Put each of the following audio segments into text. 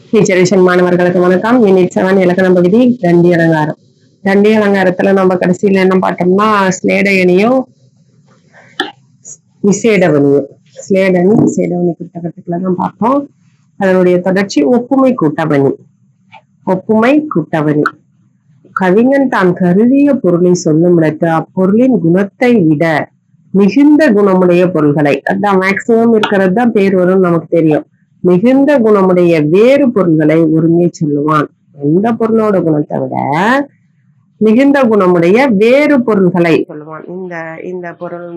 Teacher மாணவர்களுக்கு வணக்கம். Unit 7 இலக்கணம் பகுதி தண்டி அலங்காரம். தண்டி அலங்காரத்துல நம்ம கடைசியில என்ன பார்த்தோம்னா ஸ்லேடையணியும் விசேடவணியும் ஸ்லேடனி விசேடவணி புத்தகத்துக்குள்ள தான் பார்த்தோம். அதனுடைய தொடர்ச்சி ஒப்புமை கூட்டவணி. ஒப்புமை கூட்டவணி. கவிஞன் தான் கருதிய பொருளை சொல்லும் இடத்து அப்பொருளின் குணத்தை விட மிகுந்த குணமுடைய பொருள்களை, அதான் மேக்சிமம் இருக்கிறது தான் பேர் வரும் நமக்கு தெரியும். மிகுந்த குணமுடைய வேறு பொருள்களை ஒருங்கே சொல்லுவான். எந்த பொருளோட குணத்தை விட மிகுந்த குணமுடைய வேறு பொருள்களை சொல்லுவான். இந்த இந்த பொருள்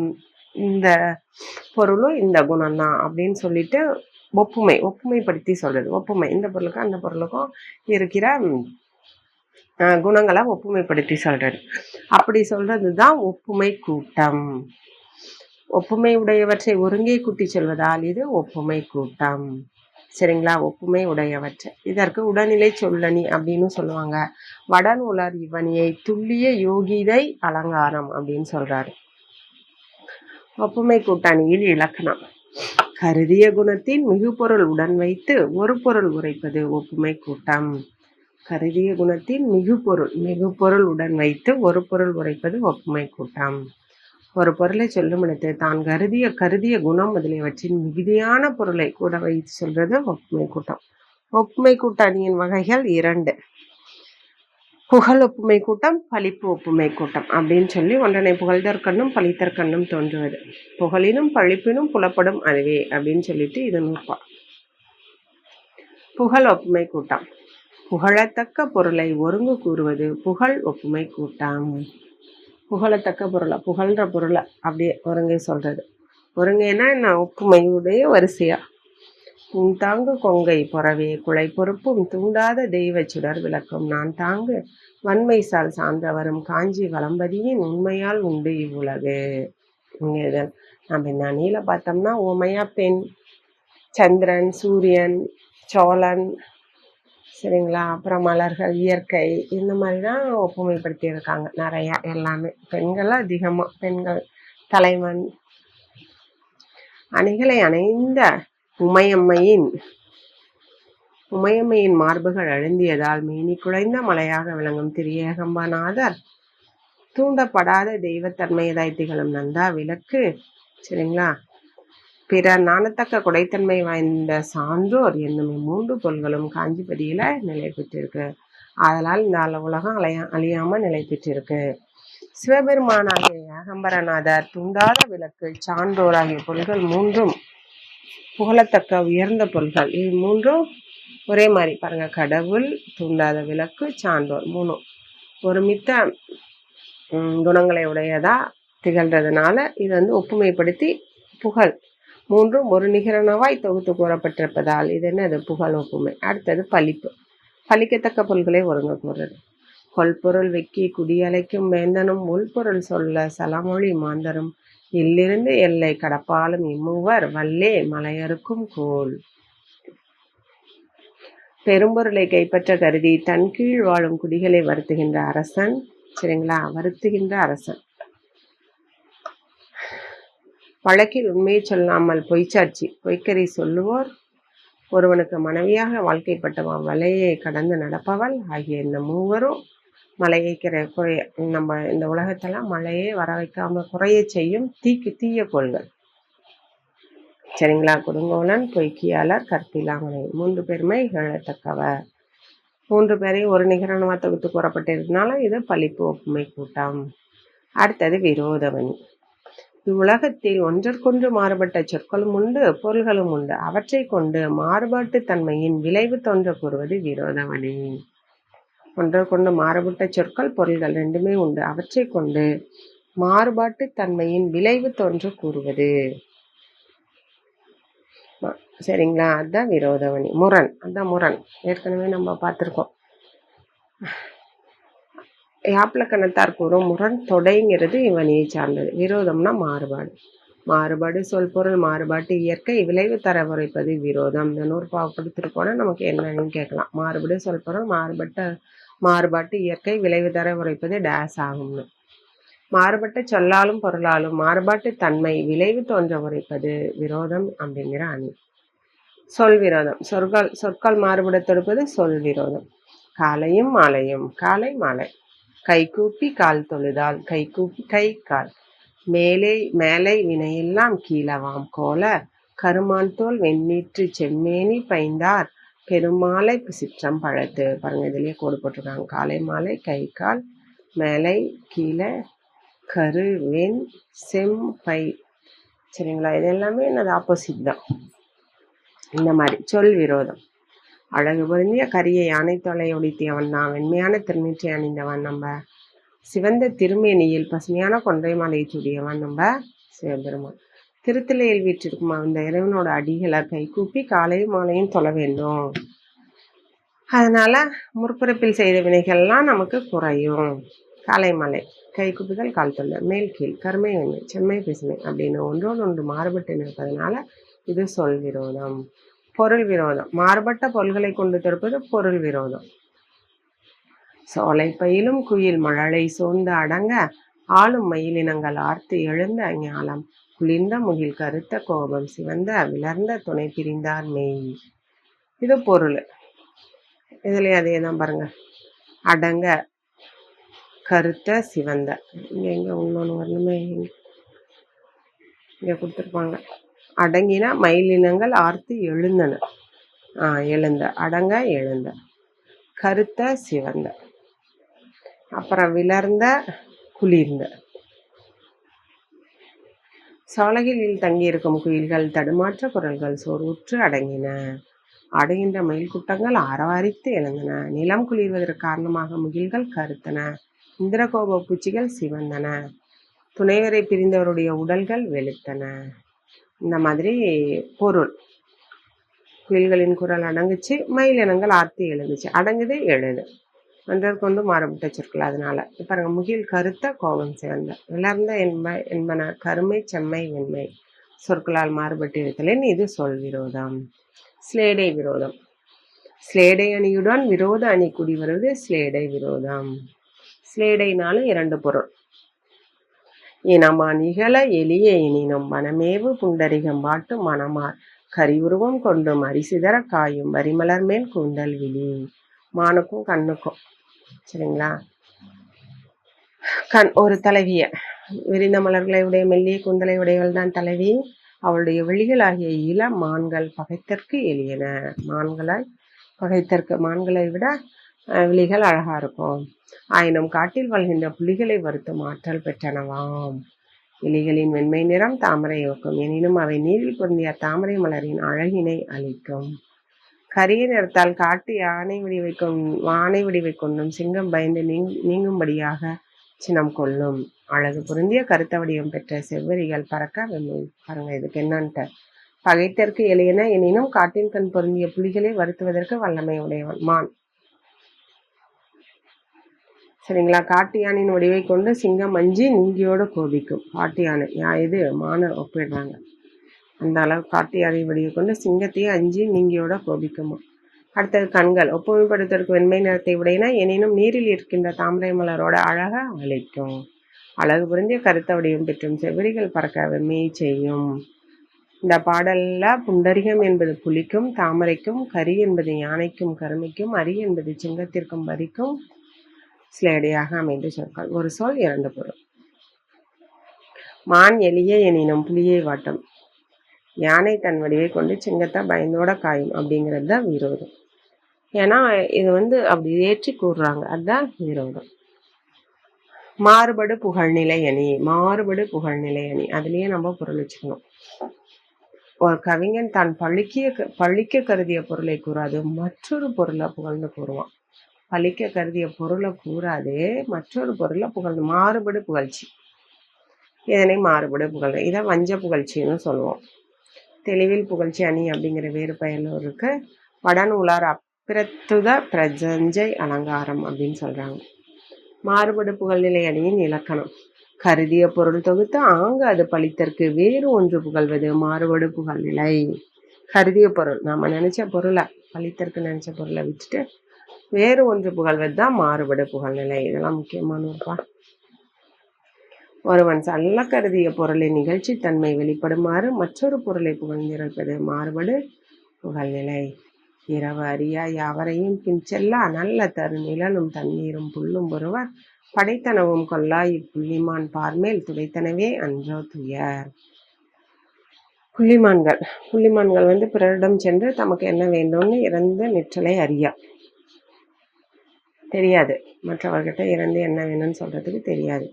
இந்த பொருளும் இந்த குணம் தான் அப்படின்னு சொல்லிட்டு ஒப்புமைப்படுத்தி சொல்றது. ஒப்புமை இந்த பொருளுக்கும் அந்த பொருளுக்கும் இருக்கிற குணங்களை ஒப்புமைப்படுத்தி சொல்றது. அப்படி சொல்றதுதான் ஒப்புமை கூட்டம். ஒப்புமை உடையவற்றை ஒருங்கே கூட்டி சொல்வதால் இது ஒப்புமை கூட்டம். சரிங்களா? ஒப்புமை உடையவற்றை. இதற்கு உடல்நிலை சொல்லணி அப்படின்னு சொல்லுவாங்க. வடன் உலர் இவனியை துல்லிய யோகிதை அலங்காரம் அப்படின்னு சொல்றாரு. ஒப்புமை கூட்டணியில் இலக்கணம். கருதிய குணத்தின் மிகுபொருள் உடன் வைத்து ஒரு பொருள் உரைப்பது ஒப்புமை கூட்டம். கருதிய குணத்தின் மிகுபொருள் உடன் வைத்து ஒரு பொருள் உரைப்பது ஒப்புமை கூட்டம். ஒரு பொருளை சொல்லும் இடத்து தான் கருதிய குணம் முதலியவற்றின் மிகுதியான பொருளை கூட வைத்து சொல்றது ஒப்புமை கூட்டம். ஒப்புமை கூட்டணியின் வகைகள் 2. புகழ் ஒப்புமை கூட்டம், பழிப்பு ஒப்புமை கூட்டம் அப்படின்னு சொல்லி ஒன்றனை புகழ்தற்கண்ணும் பழித்தற்கண்ணும் தோன்றுவது. புகழினும் பழிப்பினும் புலப்படும் அதுவே அப்படின்னு சொல்லிட்டு இது நூற்பா. புகழ் ஒப்புமை கூட்டம். புகழத்தக்க பொருளை ஒருங்கு கூறுவது புகழ் ஒப்புமை கூட்டம். புகழத்தக்க பொருளை, புகழ்ன்ற பொருளை அப்படியே ஒருங்கே சொல்றது. ஒருங்கேனா என்ன? ஒப்புமையுடைய வரிசையா. தாங்கு கொங்கை பொறவே குலை பொறுப்பும் தூண்டாத தெய்வ சுடர் விளக்கும் நான் தாங்கு வன்மை சால் சார்ந்தவரும் காஞ்சி வளம்பதியின் உண்மையால் உண்டு இவ்வுலகு. இங்க நம்ம இந்த அணியில பார்த்தோம்னா உமையா பெண், சந்திரன், சூரியன், சோழன், சரிங்களா, அப்புறம் மலர்கள், இயற்கை, இந்த மாதிரி தான் ஒப்புமைப்படுத்தி இருக்காங்க. நிறையா எல்லாமே பெண்கள் அதிகமாக. பெண்கள் தலைவன் அணிகளை அணைந்த உமையம்மையின் மார்புகள் அழுந்தியதால் மேனி குலைந்த மலையாக விளங்கும் திரியேகம்பநாதர் தூண்டப்படாத தெய்வத்தன்மையதாய் திகழும் நந்தா விளக்கு. சரிங்களா, பிறர் நாணத்தக்க குடைத்தன்மை வாய்ந்த சான்றோர் என்னும் 3 பொருள்களும் காஞ்சிபதியில நிலை பெற்றிருக்கு. அதனால் இந்த உலகம் அழியாம நிலை பெற்றிருக்கு. சிவபெருமானாகிய ஏகம்பரநாதர், தூண்டாத விளக்கு, சான்றோர் ஆகிய பொருள்கள் 3ம் புகழத்தக்க உயர்ந்த பொருள்கள். இது 3ம் ஒரே மாதிரி பாருங்க. கடவுள், தூண்டாத விளக்கு, சான்றோர் 3ம் ஒருமித்த குணங்களை உடையதா திகழ்றதுனால இது ஒப்புமைப்படுத்தி புகழ் 3ம் ஒரு நிகரனவாய் தொகுத்து கூறப்பட்டிருப்பதால் இது என்னது? புகழ் ஒப்புமை. அடுத்தது பழிப்பு. பழிக்கத்தக்க பொருள்களை ஒருங்க கூறுறது. கொள்பொருள் வெக்கி குடியலைக்கும் வேந்தனும் உள்பொருள் சொல்ல சலமொழி மாந்தரும் இல்லிருந்து எல்லை கடப்பாலும் இம்மூவர் வல்லே மலையறுக்கும் கோல். பெரும்பொருளை கைப்பற்ற கருதி தன் கீழ் வாழும் குடிகளை வருத்துகின்ற அரசன். சரிங்களா, வருத்துகின்ற அரசன். வழக்கில் உண்மையை சொல்லாமல் பொய்ச்சாட்சி பொய்க்கறி சொல்லுவோர், ஒருவனுக்கு மனைவியாக வாழ்க்கைப்பட்டவன், வலையை கடந்து நடப்பவள் ஆகிய இந்த 3வரும் மலையை நம்ம இந்த உலகத்தெல்லாம் மழையே வர வைக்காம குறைய செய்யும் தீய கோள்கள். சரிங்களா, கொடுங்கோலன், பொய்க்கியாளர், கற்பிலாமலை 3 பேருமே இகழத்தக்கவர். 3 பேரையும் ஒரு நிகரனமா தொகுத்து கூறப்பட்டிருக்கனால இது பழிப்பு ஒப்புமை கூட்டம். அடுத்தது விரோதவணி. இவ்வுலகத்தில் ஒன்றற்கொன்று மாறுபட்ட சொற்களும் உண்டு, பொருள்களும் உண்டு. அவற்றை கொண்டு மாறுபாட்டு தன்மையின் விளைவு தோன்ற கூறுவது விரோதவணி. ஒன்றற்கொண்டு மாறுபட்ட சொற்கள், பொருள்கள் 2மே உண்டு. அவற்றை கொண்டு மாறுபாட்டு தன்மையின் விளைவு தோன்ற கூறுவது. சரிங்களா, அதுதான் விரோதவணி. முரண், அதான் முரண். ஏற்கனவே நம்ம பார்த்துருக்கோம். யாப்பிலக்கணத்தார் கூறும் முரண் தொடைங்கிறது இவனியை சார்ந்தது. விரோதம்னா மாறுபாடு சொல் பொருள் மாறுபாட்டு இயற்கை விளைவு தர உரைப்பது விரோதம். இந்த நூற்பாவை கொடுத்துருக்கோன்னா நமக்கு என்னன்னு கேட்கலாம். மாறுபாடு சொல் பொருள் மாறுபாட்டு இயற்கை விளைவு தர உரைப்பது டேஸ் ஆகும்னு. மாறுபட்ட சொல்லாலும் பொருளாலும் மாறுபாட்டு தன்மை விளைவு தோன்ற உரைப்பது விரோதம் அப்படிங்கிற அணி. சொல் விரோதம். சொற்கள் மாறுபட தொடுப்பது சொல் விரோதம். காலையும் மாலையும், காலை மாலை. கைகூப்பி கால் தொழுதால், கைகூப்பி கை கால். மேலை வினையெல்லாம் கீழவாம் கோல, கருமான் தோல் வெண்ணீற்று செம்மேனி பைந்தார் பெருமாளை சிற்றம் பழத்து. பாருங்க, இதுலயே கோடு போட்டிருக்காங்க. காலை மாலை கை கால், மேலை கீழே, கரு வெண் செம் பை. சரிங்களா? இது எல்லாமே என்னது ஆப்போசிட் தான். இந்த மாதிரி சொல் விரோதம். அழகு பொருந்திய கரிய யானை தொலை ஒடித்தியவன் தான், வெண்மையான திருநீற்றை அணிந்தவன் நம்ம சிவந்த திருமேனியில் பசுமையான கொன்றை மாலை சூடியவன் நம்ம சிவபெருமான். திருத்தலையில் வீற்றிருக்கும் அந்த இறைவனோட அடிகளை கைகூப்பி காலையும் மாலையும் தொழ வேண்டும். அதனால முற்பிறப்பில் செய்த வினைகள்லாம் நமக்கு குறையும். காலை மாலை கைகூப்புதல் கால் தொல்ல, மேல் கீழ், கருமை வெண்மை செம்மை பிசுமை அப்படின்னு ஒன்றோடு ஒன்று மாறுபட்டு நிற்பதனால இது சொல் விரோதம். பொருள் விரோதம். மாறுபட்ட பொருள்களை கொண்டு தடுப்பது பொருள் விரோதம். சோலை பயிலும் குயில் மழலை சூழ்ந்து அடங்க, ஆளும் மயிலினங்கள் ஆர்த்து எழுந்த ஞாலம், குளிர்ந்த முகில் கருத்த கோபம் சிவந்த விளர்ந்த துணை பிரிந்தார் மெய். இது பொருள். இதுலயே அதே தான் பாருங்க. அடங்க, கருத்த, சிவந்த. இங்க இன்னொன்று வரணுமே, இங்க கொடுத்துருப்பாங்க. அடங்கினா மயிலினங்கள் ஆர்த்து எழுந்தன. எழுந்த, அடங்க எழுந்த. கருத்த சிவந்த. அப்புறம் விளர்ந்த குளிர்ந்த. சோலைகளில் தங்கியிருக்கும் குயில்கள் தடுமாற்ற குரல்கள் சோர்வுற்று அடங்கின. அடைகின்ற மயில் கூட்டங்கள் ஆரவாரித்து எழுந்தன. நிலம் குளிர்வதற்கு காரணமாக முகில்கள் கருத்தன. இந்திரகோப பூச்சிகள் சிவந்தன. துணைவரை பிரிந்தவருடைய உடல்கள் வெளுத்தன. இந்த மாதிரி பொருள். குயில்களின் குரல் அடங்குச்சு, மயிலினங்கள் ஆர்த்தி எழுந்துச்சு. அடங்குது எழுது ஒன்றற்கொண்டு மாறுபட்ட சொற்கள். அதனால பாருங்க, முகில் கருத்த கோபம் சிவந்த, விளர்ந்த என்பன கருமை செம்மை வெண்மை சொற்களால் மாறுபட்டு இருத்தலின் இது சொல் விரோதம். ஸ்லேடை விரோதம். ஸ்லேடை அணியுடன் விரோத அணி கூடி வருவது ஸ்லேடை விரோதம். ஸ்லேடைனாலும் இரண்டு பொருள். இனமா நிகழ எளிய எனினும் மனமேவு புண்டரிகம் பாட்டு மனமார் கரிவுருவம் கொண்டு மரிசிதற காயும் வரிமலர் மேல் கூந்தல் விழி. மானுக்கும் கண்ணுக்கும். சரிங்களா? ஒரு தலைவிய விரிந்த மலர்களை உடைய மெல்லிய கூந்தலை உடையவள் தான் தலைவி. அவளுடைய விழிகள் ஆகிய இள மான்கள் பகைத்தற்கு எளியன. மான்களை விட விழிகள் அழகா இருக்கும். ஆயினும் காட்டில் வாழ்கின்ற புலிகளை வருத்தும் ஆற்றல் பெற்றனவாம். விழிகளின் வெண்மை நிறம் தாமரை யோக்கும், எனினும் அவை நீரில் பொருந்திய தாமரை மலரின் அழகினை அளிக்கும். கரிய நிறத்தால் காட்டு யானை வடிவை கொண்டும் சிங்கம் பயந்து நீங்கும்படியாக சினம் கொள்ளும். அழகு பொருந்திய கருத்த வடிவம் பெற்ற செவ்வரிகள் பறக்க வெண்மை. பாருங்க, இதுக்கு என்னன்ட்டு. பகைத்தற்கு எளியன எனினும் காட்டின் கண் பொருந்திய புலிகளை வருத்துவதற்கு வல்லமை உடையவன் மான். சரிங்களா? காட்டு யானையின் வடிவை கொண்டு சிங்கம் அஞ்சி நீங்கியோட கோபிக்கும். காட்டு யானை இது மான ஒப்பிடுறாங்க. அந்த அளவு காட்டு யானை வடிவை கொண்டு சிங்கத்தையே அஞ்சி நீங்கியோட கோபிக்குமா. அடுத்தது கண்கள். ஒப்புமைப்படுத்துவதற்கு வெண்மை நிறத்தை உடையன, எனினும் நீரில் இருக்கின்ற தாமரை மலரோட அழக அளிக்கும். அழகு புரிந்திய கருத்த வடிவம் பெற்றும் செவ்வரிகள் பறக்க வெம்மையை செய்யும். இந்த பாடல்ல புண்டரிகம் என்பது புலிக்கும் தாமரைக்கும், கரி என்பது யானைக்கும் கருமைக்கும், அரி என்பது சிங்கத்திற்கும் வரிக்கும் ஸ்லேடையாக அமைந்து சொற்கள். ஒரு சொல் இரண்டு பொருள். மான் எளிய எனினும் புலியை வாட்டும், யானை தன் வடிவை கொண்டு சிங்கத்தை பயந்தோட காயும் அப்படிங்கிறது தான் விரோதம். ஏன்னா இது அப்படி ஏற்றி கூறுறாங்க, அதுதான் விரோதம். மாறுபடு புகழ்நிலை அணி. மாறுபடு புகழ்நிலை அணி அதுலயே நம்ம பொருள் வச்சுக்கணும். ஒரு கவிஞன் தான் பழிக்க கருதிய பொருளை கூறாது மற்றொரு பொருளை புகழ்ந்து கூறுவான். பழிக்க கருதிய பொருளை கூறாது மற்றொரு பொருளை புகழ்ந்து. மாறுபடு புகழ்ச்சி. இதனை மாறுபடு புகழ், இதை வஞ்ச புகழ்ச்சின்னு சொல்லுவோம். தெளிவில் புகழ்ச்சி அணி அப்படிங்கிற வேறு பெயர்ல இருக்கு. வடநூலார் அப்பிரத்துத பிரஜஞ்சை அலங்காரம் அப்படின்னு சொல்றாங்க. மாறுபடு புகழ்நிலை அணியின் இலக்கணம். கருதிய பொருள் தொகுத்து ஆங்கு அது பழித்தற்கு வேறு ஒன்று புகழ்வது மாறுபடு புகழ்நிலை. கருதிய பொருள், நாம நினைச்ச பொருளை, பழித்தற்கு நினைச்ச பொருளை விட்டுட்டு வேறு ஒன்று புகழ்வது தான் மாறுபடு புகழ்நிலை. இதெல்லாம் முக்கியமானப்பா. ஒருவன் சொல்ல கருதிய பொருளின் நிகழ்ச்சி தன்மை வெளிப்படுமாறு மற்றொரு பொருளை புகழ்ந்திருப்பது மாறுபடு புகழ்நிலை. இரவு அறியா யாவரையும் பின் செல்லா நல்ல தரு நிழலும் தண்ணீரும் புல்லும் ஒருவர் படைத்தனவும் கொல்லா இப்புள்ளிமான் பார்மேல் துடைத்தனவே அன்றோ துயர். புள்ளிமான்கள் பிறரிடம் சென்று தமக்கு என்ன வேண்டும்னு இறந்த நிற்றலை அறியா, தெரியாது. மற்றவர்கிட்ட இறந்து என்ன வேணும்னு சொல்றதுக்கு தெரியாது.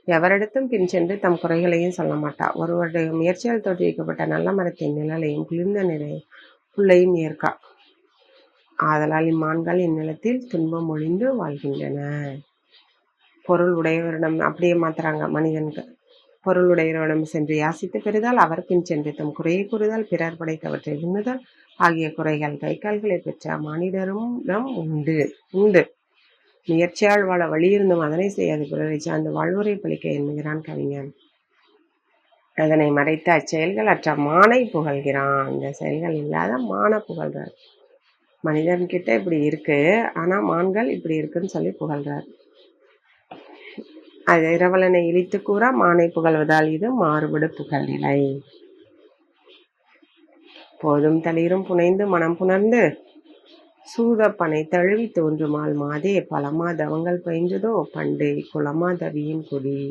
எவரிடத்தும் பின் சென்று தம் குறைகளையும் சொல்ல மாட்டா. ஒருவருடைய முயற்சியால் தோற்றுவிக்கப்பட்ட நல்ல மரத்தின் நிழலையும் குளிர்ந்த நிலை புல்லையும் ஏற்கா. ஆதலால் இம்மான்கள் இந்நிலத்தில் துன்பம் ஒழிந்து வாழ்கின்றன. பொருள் உடையவரிடம் அப்படியே மாத்துறாங்க. மனிதனுக்கு பொருள் உடையவரிடம் சென்று யாசித்து பெறுதல், அவர் பின் சென்று தம் குறையை கூறுதல், பிறர் படைத்தவற்றை உண்ணுதல் ஆகிய குறைகள் கைகால்களை பெற்ற மானிடரும் உண்டு. முயற்சியால் வாழ வழியிருந்தும் அதனை செய்யாது பிறரை சார்ந்து வாழ்வுரை பழிக்க எண்ணுகிறான் கவிஞன். அதனை மறைத்த அச்செயல்கள் அற்ற மானை புகழ்கிறான். இந்த செயல்கள் இல்லாத மான புகழ்றார். மனிதன்கிட்ட இப்படி இருக்கு, ஆனா மான்கள் இப்படி இருக்குன்னு சொல்லி புகழ்றார். அது இரவலனை இழித்து கூற மானை புகழ்வதால் இது மாறுபடு புகழ்நிலை. போதும் தளிரும் புனைந்து மனம் புணர்ந்து சூதப்பனை தழுவி தோன்றுமால் மாதே பலமா தவங்கள் பயின்றதோ பண்டே குலமா தவியின் கொடி.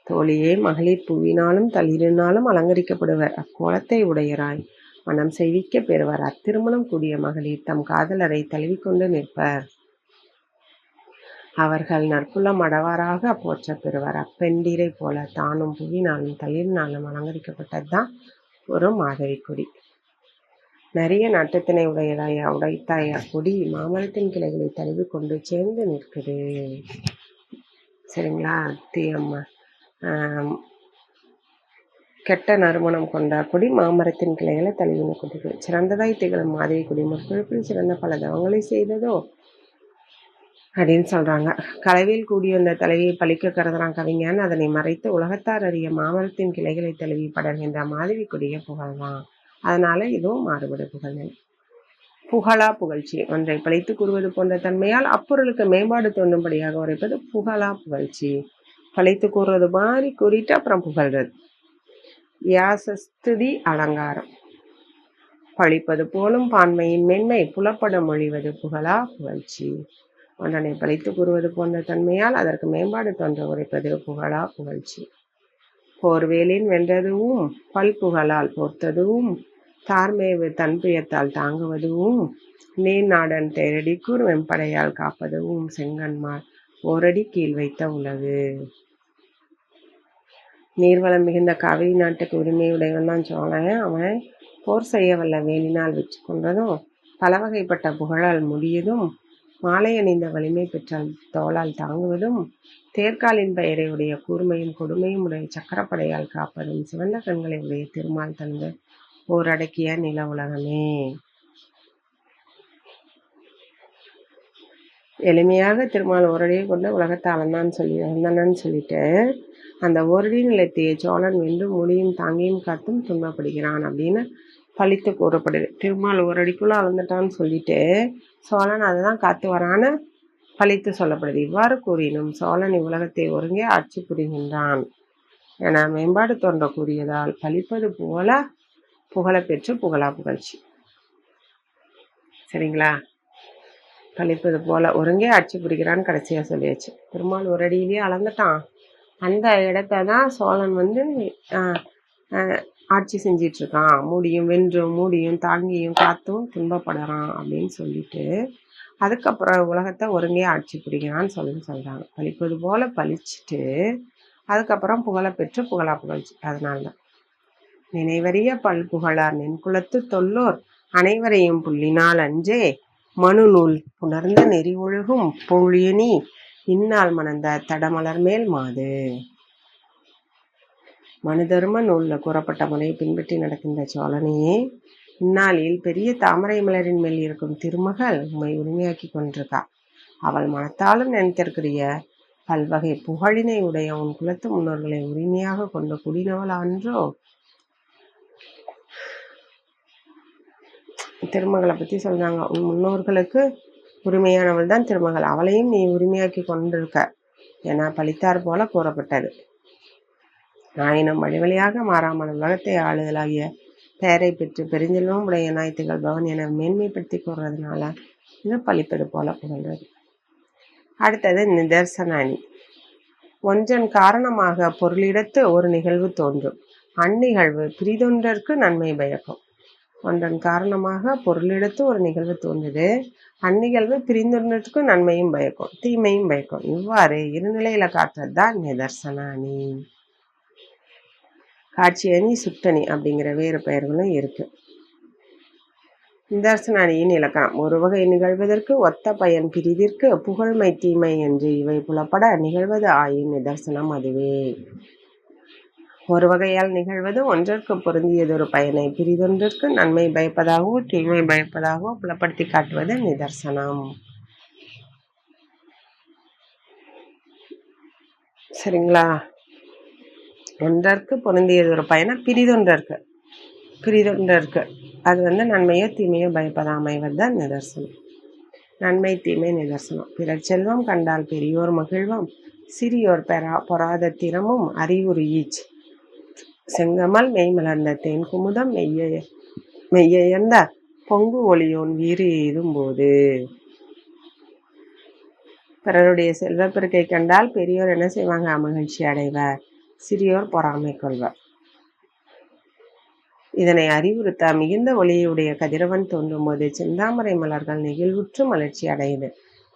தோழியே, மகளிர் பூவினாலும் தளிரினாலும் அலங்கரிக்கப்படுவர். அக்கோலத்தை உடையராய் மனம் செய்விக்க பெறுவர். அத்திருமணம் கூடிய மகளிர் தம் காதலரை தழுவிக்கொண்டு நிற்பர். அவர்கள் நற்புலம் அடவாராக போற்ற பெறுவர். அப்பெண்டிரை போல தானும் பூவினாலும் தளிரினாலும் அலங்கரிக்கப்பட்டதுதான் ஒரு மாதவி கொடி. நிறைய நட்டத்தினை உடைத்தாய கொடி மாமரத்தின் கிளைகளை தழுவி கொண்டு சேர்ந்து நிற்குது. சரிங்களா? கெட்ட நறுமணம் கொண்ட கொடி மாமரத்தின் கிளைகளை தழுவி நிற்குது. சிறந்ததாய் திகழும் மாதவி கொடி முற்பிறப்பில் சிறந்த பல தவங்களை செய்ததோ அப்படின்னு சொல்றாங்க. கலவையில் கூடிய அந்த தலைவியை பழிக்க கருதுறான் கவிஞன். அதனை மறைத்து உலகத்தார் அறிய மாமரத்தின் கிளைகளை தழுவி படர்கின்ற மாதவி கொடிய புகழ்வான். அதனால இதுவும் மாறுபடு புகழ்நிலை. புகழா புகழ்ச்சி. ஒன்றை பழித்து கூறுவது போன்ற தன்மையால் அப்பொருளுக்கு மேம்பாடு தோன்றும்படியாக உரைப்பது புகழா புகழ்ச்சி. பழித்து கூறுவது மாதிரி கூறிட்டு அப்புறம் புகழ்றது. வியாசஸ்துதி அலங்காரம். பழிப்பது போலும் பான்மையின் மென்மை புலப்பட மொழிவது புகழா புகழ்ச்சி. ஒன்றனை பழித்து கூறுவது போன்ற தன்மையால் அதற்கு மேம்பாடு தோன்ற உரைப்பது புகழா புகழ்ச்சி. போர்வேலின் வென்றதுவும் பல்புகழால் போர்த்ததுவும் தார்மேவு தன்புயத்தால் தாங்குவதுவும் நீர்நாடன் தேரடிக்கூர் வெம்படையால் காப்பதுவும் செங்கன்மார் ஓரடி கீழ் வைத்த உலகு. நீர்வளம் மிகுந்த காவிரி நாட்டுக்கு உரிமையுடையவன் தான் சோழன். அவன் போர் செய்ய வல்ல வேலினால் வெற்றி கொண்டதும் பல வகைப்பட்ட புகழால் முடியதும் மாலை அணிந்த வலிமை பெற்றால் தோளால் தாங்குவதும் தேர்காலின் பெயரை உடைய கூர்மையும் கொடுமையும் உடைய சக்கரப்படையால் காப்பதும் சிவந்த கண்களை உடைய திருமால் தந்து ஓரடக்கிய நில உலகமே. எளிமையாக திருமால் ஓரடியை கொண்ட உலகத்தை வந்தனன்னு சொல்லிட்டு அந்த ஓரடி நிலத்தையே சோழன் வென்று மூடியும் தாங்கியும் காத்தும் துன்பப்படுகிறான் அப்படின்னு பழித்து கூறப்படுது. திருமால் ஓரடிக்குள்ள அளந்துட்டான்னு சொல்லிட்டு சோழன் அதை தான் காத்து வரான்னு பழித்து சொல்லப்படுது. இவ்வாறு கூறினும் சோழன் இவ்வுலகத்தை ஒருங்கே ஆட்சி புரிகின்றான் என மேம்பாடு தோன்ற கூறியதால் பழிப்பது போல புகழை பெற்று புகழா புகழ்ச்சி. சரிங்களா? பழிப்பது போல ஒருங்கே ஆட்சி புரிகிறான்னு கடைசியா சொல்லியாச்சு. திருமால் ஒரு அடியிலேயே அளந்துட்டான். அந்த இடத்த தான் சோழன் ஆட்சி செஞ்சிட்டு இருக்கான். வென்றும் மூடியும் தாங்கியும் காத்தும் துன்பப்படுறான் அப்படின்னு சொல்லிட்டு அதுக்கப்புறம் உலகத்தை ஒருங்கே ஆட்சி புரிகிறான்னு சொல்றாங்க. பழிப்பது போல பழிச்சிட்டு அதுக்கப்புறம் புகழை பெற்று புகழா புகழ்ச்சி. அதனால்தான் நினைவறிய பல்புகழார் நென்குலத்து தொல்லோர் அனைவரையும் புள்ளினால் அஞ்சே மனு நூல் புணர்ந்த நெறி ஒழுகும் பொழியனி இந்நாள் மணந்த தடமலர் மேல் மாது. மனு தர்ம நூல்ல கூறப்பட்ட முறையை பின்பற்றி நடக்கின்ற சோழனையே இந்நாளில் பெரிய தாமரை மலரின் மேல் இருக்கும் திருமகள் உண்மை உரிமையாக்கி கொண்டிருக்கா. அவள் மனத்தாலும் நினைத்திருக்கிற பல்வகை புகழினை உடைய உன் குலத்து முன்னோர்களை உரிமையாக கொண்டு குடினவள் அன்றோ. திருமகளை பத்தி சொல்றாங்க. உன் முன்னோர்களுக்கு உரிமையானவள் தான் திருமகள், அவளையும் நீ உரிமையாக்கி கொண்டிருக்க என பழித்தார் போல கூறப்பட்டது. ஆயினும் வழி வழியாக மாறாமல் உலகத்தை ஆளுதலாகிய பெயரை பெற்று பெருஞ்செல்வம் உடையனாய் திகழ்பவன் என மேன்மைப்படுத்தி கூறுறதுனால இது பழிப்பது போல புகழ்வது. அடுத்தது நிதர்சன அணி. ஒன்றன் காரணமாக பொருளிடத்து ஒரு நிகழ்வு தோன்றும். அந்நிகழ்வு பிரிதொன்றற்கு நன்மை பயக்கும். ஒன்றன் காரணமாக பொருளிடத்து ஒரு நிகழ்வு தோன்றுது. அந்நிகழ்வு பிரிந்தொன்றற்கு நன்மையும் பயக்கும், தீமையும் பயக்கும். இவ்வாறு இருநிலையில காட்டுறது தான் நிதர்சன அணி. காட்சி அணி, சுட்டணி அப்படிங்கிற வேறு பெயர்களும் இருக்கு. நிதர்சன அணியின் இலக்கணம். ஒரு வகை நிகழ்வதற்கு ஒத்த பயன் பிரிதிற்கு புகழ்மை தீமை என்று இவை புலப்பட நிகழ்வது ஆயின் நிதர்சனம் அதுவே. ஒரு வகையால் நிகழ்வது ஒன்றற்கு பொருந்தியதொரு பயனை பிரிதொன்றிற்கு நன்மை பயப்பதாகவோ தீமை பயப்பதாகவோ புலப்படுத்தி காட்டுவது நிதர்சனம். சரிங்களா? ஒன்றற்கு பொருந்தியதொரு பயனை பிரிதொன்றற்கு அது நன்மையோ தீமையோ பயப்பதா அமைவதுதான் நிதர்சனம். நன்மை தீமை நிதர்சனம். பிறர் செல்வம் கண்டால் பெரியோர் மகிழ்வும் சிறியோர் பொறாத திறமும் அறிவுறு ஈச். செங்கமல் மெய்மலர்ந்த தேன் குமுதம் மெய்யந்த பொங்கு ஒளியோன் வீறு எய்தும் போது. பிறருடைய செல்வப்பெருக்கை கண்டால் பெரியோர் என்ன செய்வாங்க? மகிழ்ச்சி அடைவர், சிறியோர் பொறாமை கொள்வர். இதனை அறிவுறுத்த மிகுந்த ஒளியுடைய கதிரவன் தோன்றும் போது செந்தாமரை மலர்கள் நெகிழ்வுற்று மலர்ச்சி அடையுது,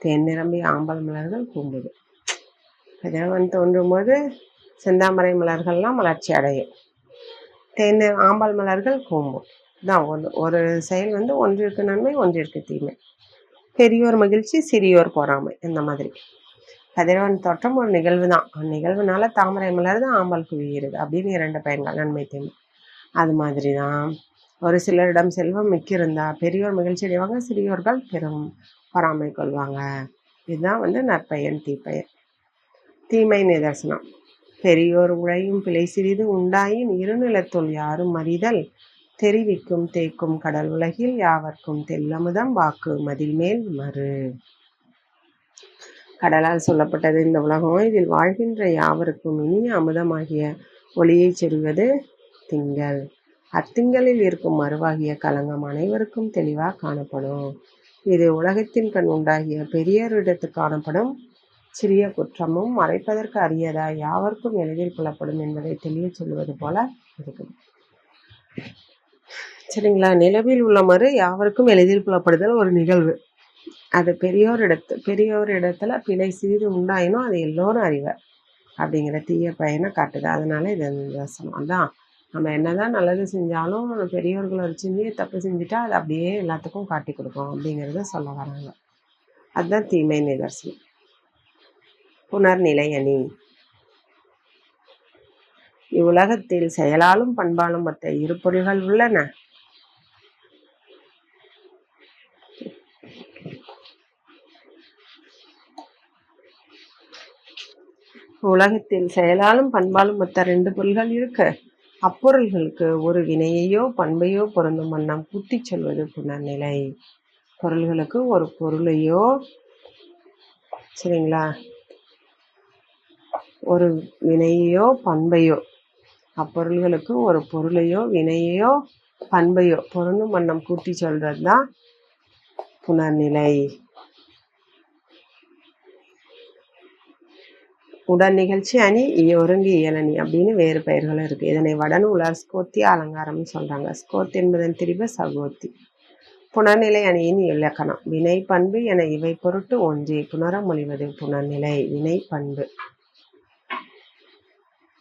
தேன் நிரம்பி ஆம்பல் மலர்கள் கூம்புது. கதிரவன் தோன்றும் போது செந்தாமரை மலர்கள்லாம் மலர்ச்சி அடையும், தேன் ஆம்பல் மலர்கள் கூம்பும். தான் ஒரு செயல் ஒன்றிற்கு நன்மை ஒன்றிற்கு தீமை. பெரியோர் மகிழ்ச்சி, சிறியோர் பொறாமை. இந்த மாதிரி கதிரவன் தோற்றம் ஒரு நிகழ்வு தான். நிகழ்வுனால தாமரை மலர்ந்து ஆம்பல் குவிகிறது அப்படின்னு 2 பயன்கள், நன்மை தீமை. அது மாதிரி தான் ஒரு சிலரிடம் செல்வம் மிக்கிருந்தா பெரியோர் மகிழ்ச்சி அடைவாங்க, சிறியோர்கள் பெரும் பொறாமை கொள்வாங்க. இதுதான் நற்பயன் தீப்பயன். தீமை நிதர்சனம். பெரியோர் உழையும் பிழை சிறிது உண்டாயின் இருநிலத்துள் யாரும் அறிதல் தெரிவிக்கும் தேக்கும் கடல் உலகில் யாவர்க்கும் தெல்லமுதம் வாக்கு மதில் மேல் மறு. கடலால் சொல்லப்பட்டது இந்த உலகம். இதில் வாழ்கின்ற யாவருக்கும் இனிய அமுதமாகிய ஒளியை செல்வது திங்கள். அத்திங்களில் இருக்கும் மறுவாகிய களங்கம் அனைவருக்கும் தெளிவாக காணப்படும். இது உலகத்தின் கண் உண்டாகிய பெரியோரிடத்து காணப்படும் சிறிய குற்றமும் மறைப்பதற்கு அரியதாய் யாவருக்கும் எளிதில் புலப்படும் என்பதை தெளிய சொல்லுவது போல இருக்குது. சரிங்களா? நிலவில் உள்ள மறு யாவருக்கும் எளிதில் புலப்படுதல் ஒரு நிகழ்வு. அது பெரியோரிடத்துல பிழை சிறிது உண்டாயினும் அதை எல்லோரும் அறிவர் அப்படிங்கிற தீய பயனை காட்டுது. அதனால இது நிதர்சனம். அதான் நம்ம என்னதான் நல்லது செஞ்சாலும் பெரியோர்கள் ஒரு சின்ன தப்பு செஞ்சுட்டா அது அப்படியே எல்லாத்துக்கும் காட்டி கொடுக்கும் அப்படிங்கிறத சொல்ல வராங்க. அதுதான் தீமை நிதர்சனம். புனர்நிலை அணி. இவ்வுலகத்தில் செயலாலும் பண்பாலும் மற்ற இரு பொருள்கள் உள்ளன. உலகத்தில் செயலாலும் பண்பாலும் மொத்த 2 பொருள்கள் இருக்கு. அப்பொருள்களுக்கு ஒரு வினையையோ பண்பையோ பொருந்தும் வண்ணம் கூட்டி சொல்வது புனர்நிலை. பொருள்களுக்கு ஒரு பொருளையோ, சரிங்களா, ஒரு வினையையோ பண்பையோ, அப்பொருள்களுக்கு ஒரு பொருளையோ வினையையோ பண்பையோ பொருந்தும் வண்ணம் கூட்டி சொல்றது தான் புனர்நிலை. உடல் நிகழ்ச்சி அணி, ஒருங்கு இயலணி அப்படின்னு வேறு பெயர்களும் இருக்கு. இதனை வடநூலார் ஸ்கோத்தி அலங்காரம்னு சொல்றாங்க. ஸ்கோத் என்பதன் திரிபு சகோத்தி. புனர்நிலை அணியின் இலக்கணம். வினை பண்பு என இவை பொருட்டு ஒன்றே புணர மொழிவது புனர்நிலை. வினை பண்பு.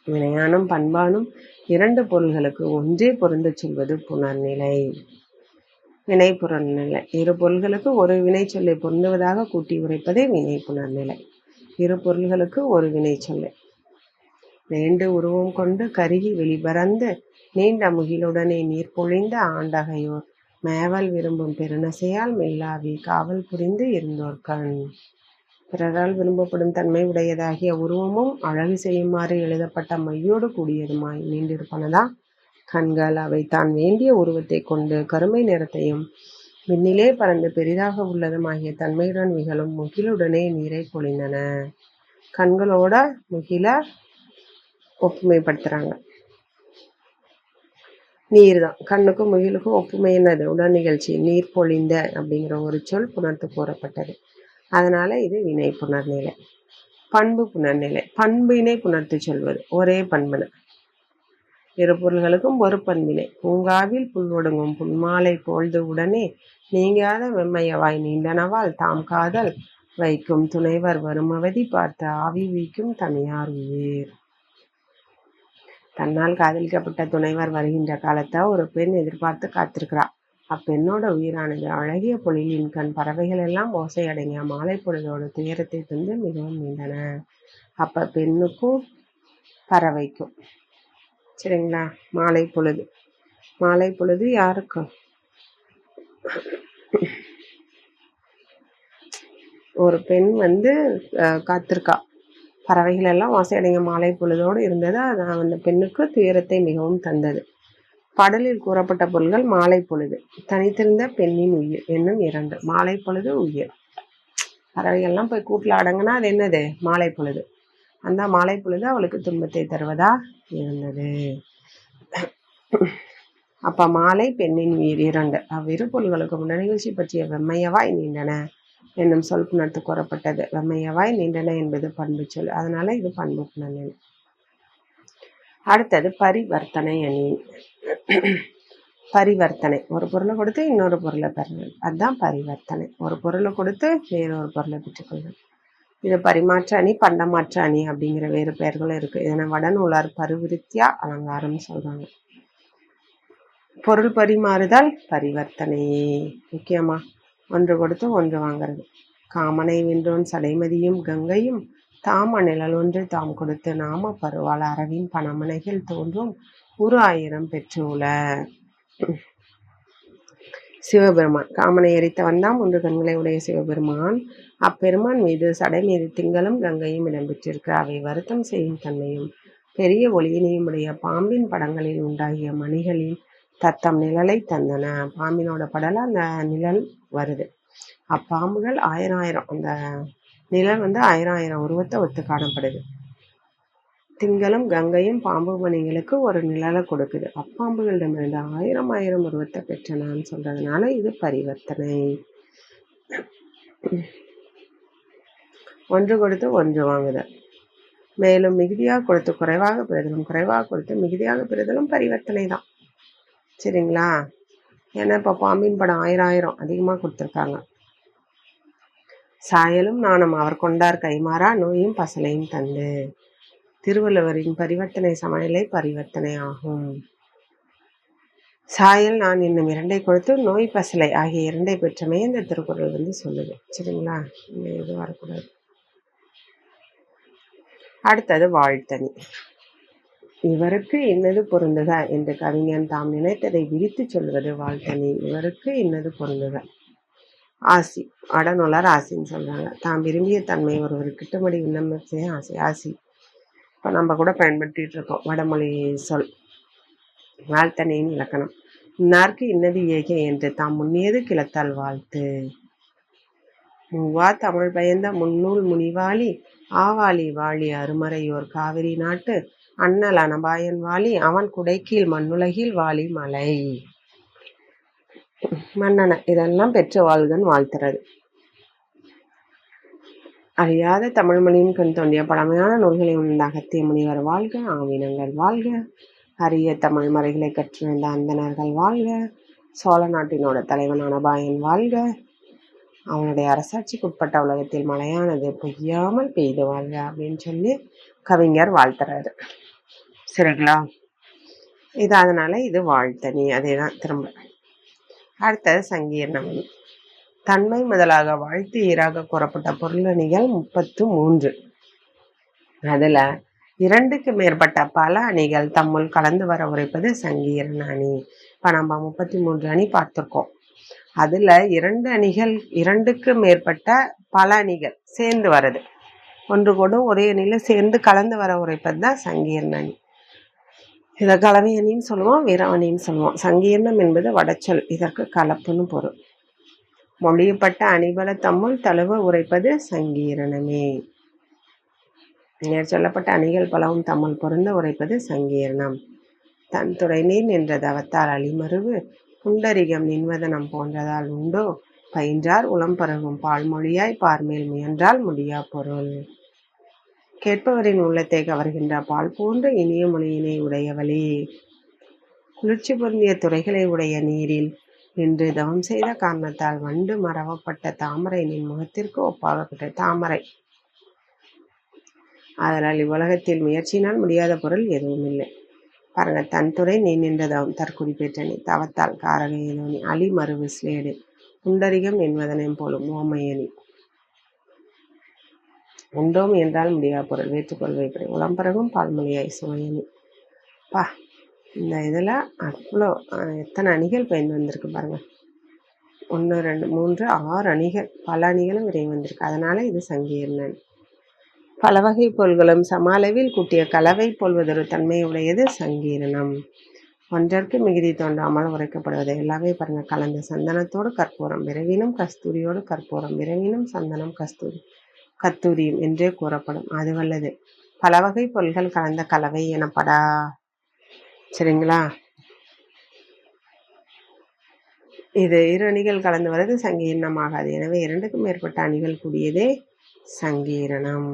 வினையானும் பண்பானும் 2 பொருள்களுக்கு ஒன்றே பொருந்த சொல்வது புனர்நிலை. வினை புனர்நிலை. இரு பொருள்களுக்கு ஒரு வினை சொல்லை பொருந்துவதாக கூட்டி உரைப்பதே வினை புனர்நிலை. இரு பொருள்களுக்கு ஒரு வினை சொல்லை. வேண்டு உருவம் கொண்டு கருகி வெளிபறந்து நீண்ட முகிலுடனே நீர் பொழிந்த ஆண்டகையோர் மேவல் விரும்பும் பெருநசையால் மெல்லாவி காவல் புரிந்து இருந்தோர்கண். பிறரால் விரும்பப்படும் தன்மை உடையதாகிய உருவமும் அழகு செய்யுமாறு எழுதப்பட்ட மையோடு கூடியதுமாய் நீண்டிருப்பனதா கண்கள். அவை தான் வேண்டிய உருவத்தை கொண்டு கருமை நிறத்தையும் விண்ணிலே பறந்து பெரிதாக உள்ளதுமாகிய தன்மையுடன் விகழும் முகிலுடனே நீரை பொழிந்தன. கண்களோட முகில ஒப்புமைப்படுத்துறாங்க. நீர் தான். கண்ணுக்கும் முகிலுக்கும் ஒப்புமை என்னது? உடல் நிகழ்ச்சி. நீர் பொழிந்த அப்படிங்கிற ஒரு சொல் புணர்த்து கூறப்பட்டது. அதனால இது வினை புணர்நிலை. பண்பு புணர்நிலை. பண்பினை புணர்த்து சொல்வது. ஒரே பண்புன இரு பொருள்களுக்கும் ஒரு பண்பினை. பூங்காவில் புல் ஒடுங்கும் புன்மாலை போழ்து உடனே நீங்காத வெம்மையவாய் நீண்டனவால் தாம் காதல் வைக்கும் துணைவர் வருமவதி பார்த்து ஆவி வீக்கும் தனியார் உயிர். தன்னால் காதலிக்கப்பட்ட துணைவர் வருகின்ற காலத்தை ஒரு பெண் எதிர்பார்த்து காத்திருக்கிறாள். அப்பெண்ணோட உயிரானது அழகிய பொழிலின் கண் பறவைகள் எல்லாம் ஓசை அடங்கிய மாலை பொழுதோட துயரத்தை தந்து மிகவும் நீண்டன. அப்ப பெண்ணுக்கும் பறவைக்கும் சரிங்களா? மாலை பொழுது. மாலை பொழுது யாருக்கும்? ஒரு பெண் காத்திருக்கா. பறவைகள் எல்லாம் ஓசையடைங்க மாலை பொழுதோடு இருந்தது. அது அந்த பெண்ணுக்கு துயரத்தை மிகவும் தந்தது. பாடலில் கூறப்பட்ட பொருள்கள் மாலை பொழுது, தனித்திருந்த பெண்ணின் உயிர் என்னும் 2. மாலை பொழுது உயிர். பறவைகள்லாம் போய் கூட்டில் அடங்குனா அது என்னது? மாலை பொழுது. அந்த மாலை பொழுது அவளுக்கு துன்பத்தை தருவதா இருந்தது. அப்ப மாலை பெண்ணின் உயிர் 2. அவ்விரு பொருள்களுக்கு முன்ன நிகழ்ச்சி பற்றிய வெம்மையவாய் நீண்டன என்னும் சொல் புணர்த்து கூறப்பட்டது. வெம்மையவாய் நீண்டன என்பது பண்பு சொல். அதனால இது பண்பு புணர்நிலை. அடுத்தது பரிவர்த்தனை அணி. பரிவர்த்தனை ஒரு பொருளை கொடுத்து இன்னொரு பொருளை பெறுதல், அதுதான் பரிவர்த்தனை. ஒரு பொருளை கொடுத்து வேறொரு பொருளை பெற்றுக்கொள்வது. இது பரிமாற்ற அணி, பண்டமாற்ற அணி அப்படிங்கிற வேறு பெயர்களும் இருக்கு. இதனை வடநூலார் பரிவிருத்தியா அலங்காரம் சொல்றாங்க. பொருள் பரிமாறுதல் பரிவர்த்தனையே. முக்கியமா ஒன்று கொடுத்து ஒன்று வாங்கிறது. காமனை வென்றோன் சடைமதியும் கங்கையும் தாம நிழல் ஒன்று தாம் கொடுத்து நாம பருவால் அரவின் பணமனைகள் தோன்றும் 1000 பெற்றுள்ள. சிவபெருமான் காமனை எரித்தவன் தான் 3 கண்களை உடைய சிவபெருமான். அப்பெருமான் மீது சடை மீது திங்களும் கங்கையும் இடம்பெற்றிருக்க அவை வருத்தம் செய்யும் தன்மையும் பெரிய ஒளியினையும் உடைய பாம்பின் படங்களில் உண்டாகிய மணிகளில் தத்தம் நிழலை தந்தன. பாம்பினோட படல அந்த நிழல் வருது. அப்பாம்புகள் 1000 அந்த நிழல் 1000 உருவத்தை ஒத்து காணப்படுது. திங்களும் கங்கையும் பாம்பு மணிகளுக்கு ஒரு நிழலை கொடுக்குது. அப்பாம்புகளிடமிருந்து 1000 உருவத்தை பெற்றனான்னு சொல்றதுனால இது பரிவர்த்தனை. ஒன்று கொடுத்து ஒன்று வாங்குதல். மேலும் மிகுதியாக கொடுத்து குறைவாக பெறுதலும், குறைவாக கொடுத்து மிகுதியாக பெறுதலும் பரிவர்த்தனை தான். சரிங்களா? ஏன்னா இப்போ பாம்பின் படம் 1000 அதிகமாக கொடுத்துருக்காங்க. சாயலும் நாணம் அவர் கொண்டார் கைமாறா நோயும் பசலையும் தந்து. திருவள்ளுவரின் பரிவர்த்தனை சமநிலை பரிவர்த்தனை ஆகும். சாயல் நான் இன்னும் 2 கொடுத்து நோய் பசலை ஆகிய 2 பெற்றமே இந்த திருக்குறள் சொல்லுது. சரிங்களா? இது வரக்கூடாது. அடுத்தது வாழ்த்தனி. இவருக்கு இன்னது பொருந்துக என்று கவிஞன் தாம் நினைத்ததை விரித்து சொல்வது வாழ்த்தனி. இவருக்கு இன்னது பொருந்துக. ஆசி அடநூலார் ஆசின்னு சொல்றாங்க. தாம் விரும்பிய தன்மை ஒருவர் கிட்டமடி விண்ணப்பத்தையே ஆசை. ஆசி இப்போ நம்ம கூட பயன்படுத்திட்டு இருக்கோம். வடமொழி சொல். வாழ்த்தனின் இலக்கணம். இன்னார்க்கு இன்னது ஏக என்று தாம் முன்னியது கிளத்தால் வாழ்த்து. மூவா தமிழ் பயந்த முன்னூல் முனிவாளி ஆவாளி வாழி அருமறையோர் காவிரி நாட்டு அண்ணல் அனபாயன் வாழி அவன் குடைக்கீழ் மண்ணுலகில் வாழி மலை. மன்னன இதெல்லாம் பெற்று வாழ்கன் வாழ்த்துறது. அறியாத தமிழ் மொழியின் கண் தோன்றிய பழமையான நூல்களை உணர்ந்த அகத்திய முனிவர் வாழ்க. ஆவினங்கள் வாழ்க. அரிய தமிழ் மறைகளை கற்றிருந்த அந்தணர்கள் வாழ்க. சோழ நாட்டினோட தலைவன் அனபாயன் வாழ்க. அவனுடைய அரசாட்சிக்கு உட்பட்ட உலகத்தில் மழையானது பொய்யாமல் பெய்து வாழ்க அப்படின்னு சொல்லி கவிஞர் வாழ்த்துறாரு. சரிங்களா? இது அதனால இது வாழ்த்தனி. அதே தான் திரும்ப. அடுத்தது சங்கீர்ணம். தன்மை முதலாக வாழ்த்து ஈராக கூறப்பட்ட பொருளணிகள் 33. அதுல 2க்கு மேற்பட்ட பல அணிகள் தம்முள் கலந்து வர உரைப்பது சங்கீர்ண அணி. இப்ப நம்ம 33 அணி பார்த்திருக்கோம். அதுல 2 அணிகள் 2க்கு மேற்பட்ட பல அணிகள் சேர்ந்து வருது. ஒன்று கூட ஒரே அணியில சேர்ந்து கலந்து வர உரைப்பது தான் சங்கீர்ண அணி. இதை கலவை அணின்னு சொல்லுவோம், விரவணின்னு சொல்லுவோம். சங்கீர்ணம் என்பது வடச்சொல். இதற்கு கலப்புன்னு பொருள். மொழியப்பட்ட அணிபல தம்முள் தழுவ உரைப்பது சங்கீரணமே. நேர் சொல்லப்பட்ட அணிகள் பலவும் தம்முள் பொருந்த உரைப்பது சங்கீர்ணம். தன் துறை நீர் நின்ற தவத்தால் அழிமருவு புண்டரிகம் நின்வதனம் போன்றதால் உண்டோ பயின்றார் உளம் பருகும் பால்மொழியாய் பார்மேல் முயன்றால் முடியா பொருள். கேட்பவரின் உள்ளத்தை கவர்கின்ற பால் போன்ற இனிய மொழியினை உடையவளே, குளிர்ச்சி பொருந்திய துறைகளை உடைய நீரில் நின்று தவம் செய்த காரணத்தால் வண்டு மறவப்பட்ட தாமரை நின் முகத்திற்கு ஒப்பாகப்பட்ட தாமரை. அதனால் இவ்வுலகத்தில் முயற்சியினால் முடியாத பொருள் எதுவும் இல்லை. பாருங்க, தன் துறை நீ நின்ற தவம் தற்குறிப்பேற்றணி தவத்தால் காரக ஏதோனி அலி மருவு ஸ்லேடு புண்டரிகம் என்பதனையும் போலும் ஓமையணி உண்டோம் என்றால் முடியா பொருள் வேற்றுக்கொள்வைப்படி உளம்பரகும் பால்மொழியாய் சுவையணி. பா, இந்த இதில் அவ்வளோ எத்தனை அணிகள் பயந்து வந்திருக்கு பாருங்க. 1 2 3 6 அணிகள், பல அணிகளும் விரைவு வந்திருக்கு. அதனால இது சங்கீர்ணன். பல வகை பொருள்களும் சம அளவில் கூட்டிய கலவை போல்வதொரு தன்மையுடையது சங்கீரணம். ஒன்றற்கு மிகுதி தோன்றாமல் உரைக்கப்படுவது எல்லாமே பாருங்க. கலந்த சந்தனத்தோடு கற்பூரம் விரைவினும் கஸ்தூரியோடு கற்பூரம் விரைவினும் சந்தனம் கத்தூரியும் என்றே கூறப்படும். அது வல்லது பல வகை பொருள்கள் கலந்த கலவை எனப்படா. சரிங்களா? இது 2 அணிகள் கலந்து வருது சங்கீரணம் ஆகாது. எனவே 2க்கும் மேற்பட்ட அணிகள் கூடியதே சங்கீரணம்.